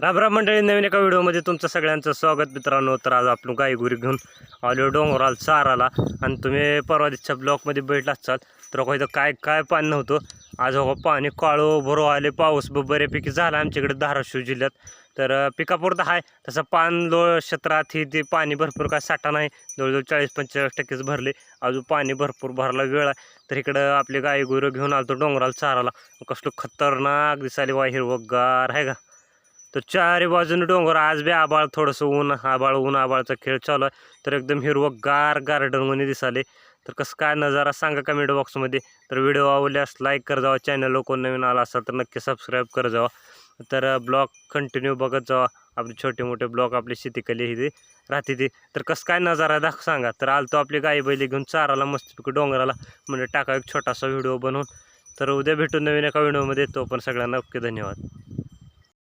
राम राम मंडळी, नवीन एका व्हिडिओमध्ये तुमचं सगळ्यांचं स्वागत मित्रांनो. तर आज आपण गाई गुरी घेऊन आलो डोंगराला चाराला. आणि तुम्ही परवा दिवसच्या ब्लॉकमध्ये बैठला असाल तर इथं काय काय पाणी नव्हतं. आज पाणी काळो भरो आले. पाऊस बऱ्यापैकी झाला आमच्याकडे धाराशिव जिल्ह्यात. तर पिकापुरतं आहे तसं लोळ क्षेत्रात ही ते पाणी भरपूर काय साठा नाही. जवळजवळ 40-45% भरले. अजून पाणी भरपूर भरायला वेळ आहे. तर इकडं आपले गाई गुरं घेऊन आलो डोंगराला चाराला. कसलं खतरनाक दिसायले वा, हिरवगार आहे का. तर चारी बाजूने डोंगर, आज बी आबाळ, थोडंसं ऊन आबाळचा खेळ चालू आहे. तर एकदम हिरवगार गार्डनमध्ये दिसाले. तर कसं काय नजारा सांगा कमेंट बॉक्समध्ये. तर व्हिडिओ आवडल्यास लाईक कर जावा, चॅनल कोण नवीन आला असाल तर नक्की सबस्क्राईब कर जावा. तर ब्लॉग कंटिन्यू बघत जावा. आपले छोटे मोठे ब्लॉग आपली शेतीकली ही राहते ती. तर कसं काय नजारा सांगा. तर आलतो आपली गाई बैली घेऊन चाराला मस्तपैकी डोंगराला, म्हणजे टाका एक छोटासा व्हिडिओ बनवून. तर उद्या भेटू नवीन एका व्हिडिओमध्ये. तो पण सगळ्यांना ओके, धन्यवाद.